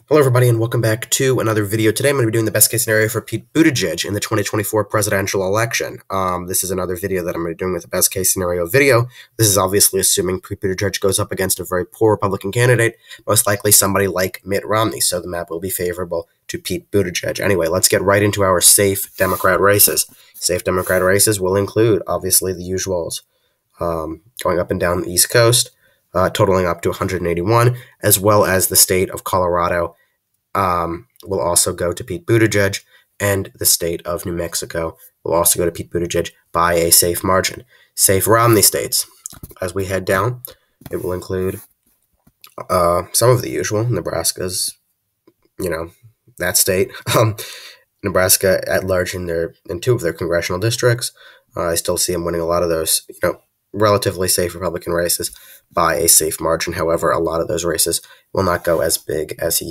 Hello, everybody, and welcome back to another video. Today, I'm going to be doing the best case scenario for Pete Buttigieg in the 2024 presidential election. This is another video that I'm going to be doing with the best case scenario video. This is obviously assuming Pete Buttigieg goes up against a very poor Republican candidate, most likely somebody like Mitt Romney, so the map will be favorable to Pete Buttigieg. Anyway, let's get right into our safe Democrat races. Safe Democrat races will include, obviously, the usuals, going up and down the East Coast, totaling up to 181, as well as the state of Colorado will also go to Pete Buttigieg, and the state of New Mexico will also go to Pete Buttigieg by a safe margin. Safe Romney states. As we head down, it will include some of the usual. Nebraska's, that state. Nebraska at large in two of their congressional districts. I still see him winning a lot of those, relatively safe Republican races by a safe margin. However, a lot of those races will not go as big as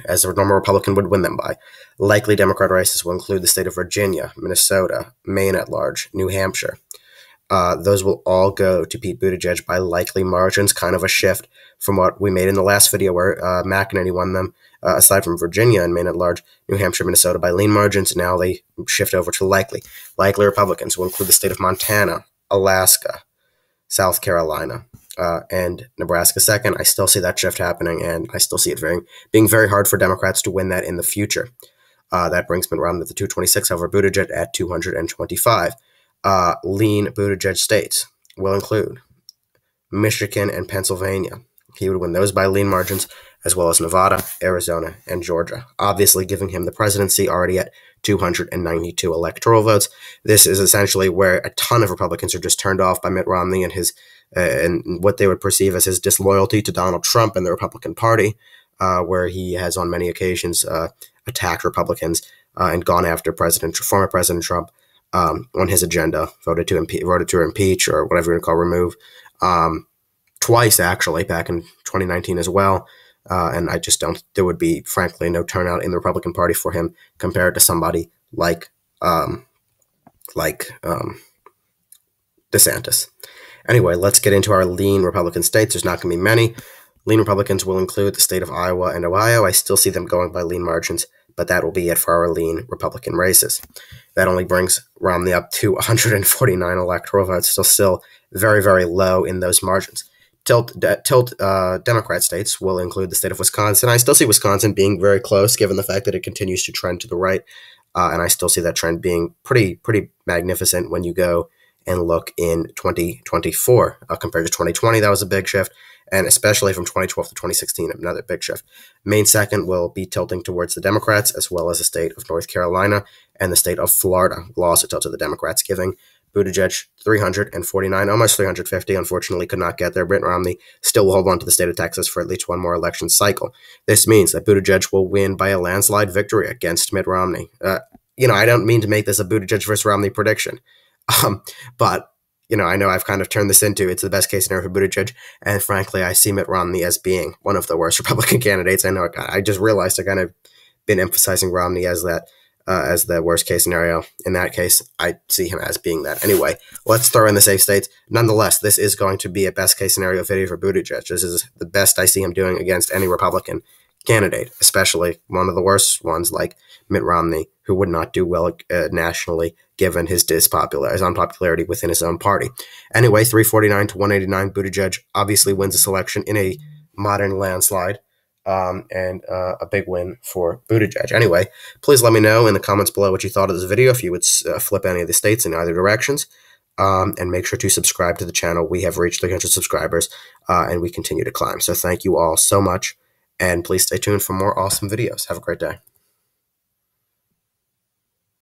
as a normal Republican would win them by. Likely Democrat races will include the state of Virginia, Minnesota, Maine at large, New Hampshire. Those will all go to Pete Buttigieg by likely margins, kind of a shift from what we made in the last video where McEnany won them, aside from Virginia and Maine at large, New Hampshire, Minnesota by lean margins. Now they shift over to likely. Likely Republicans will include the state of Montana, Alaska, South Carolina, and Nebraska second. I still see that shift happening, and I still see it being very hard for Democrats to win that in the future. That brings Mitt Romney to 226, however, Buttigieg at 225. Lean Buttigieg states will include Michigan and Pennsylvania. He would win those by lean margins, as well as Nevada, Arizona, and Georgia, obviously giving him the presidency already at 292 electoral votes. This is essentially where a ton of Republicans are just turned off by Mitt Romney and his and what they would perceive as his disloyalty to Donald Trump and the Republican Party, where he has on many occasions attacked Republicans and gone after former President Trump on his agenda, voted to impeach or whatever you want to call remove, twice actually back in 2019 as well. And I just don't. There would be, frankly, no turnout in the Republican Party for him compared to somebody like DeSantis. Anyway, let's get into our lean Republican states. There's not going to be many. Lean Republicans will include the state of Iowa and Ohio. I still see them going by lean margins, but that will be it for our lean Republican races. That only brings Romney up to 149 electoral votes, still very, very low in those margins. Tilt Democrat states will include the state of Wisconsin. I still see Wisconsin being very close, given the fact that it continues to trend to the right, and I still see that trend being pretty magnificent when you go and look in 2024 compared to 2020. That was a big shift, and especially from 2012 to 2016, another big shift. Maine second will be tilting towards the Democrats, as well as the state of North Carolina and the state of Florida will also tilt to the Democrats, giving Buttigieg 349, almost 350. Unfortunately, could not get there. Mitt Romney still will hold on to the state of Texas for at least one more election cycle. This means that Buttigieg will win by a landslide victory against Mitt Romney. I don't mean to make this a Buttigieg versus Romney prediction, but I know I've kind of turned this into it's the best case scenario for Buttigieg, and frankly, I see Mitt Romney as being one of the worst Republican candidates. I know I just realized I kind of been emphasizing Romney as that. As the worst case scenario. In that case, I see him as being that. Anyway, let's throw in the safe states. Nonetheless, this is going to be a best case scenario video for Buttigieg. This is the best I see him doing against any Republican candidate, especially one of the worst ones like Mitt Romney, who would not do well nationally given his unpopularity within his own party. Anyway, 349 to 189, Buttigieg obviously wins this election in a modern landslide. And a big win for Buttigieg. Anyway, please let me know in the comments below what you thought of this video, if you would flip any of the states in either directions, and make sure to subscribe to the channel. We have reached 300 subscribers, and we continue to climb. So thank you all so much, and please stay tuned for more awesome videos. Have a great day.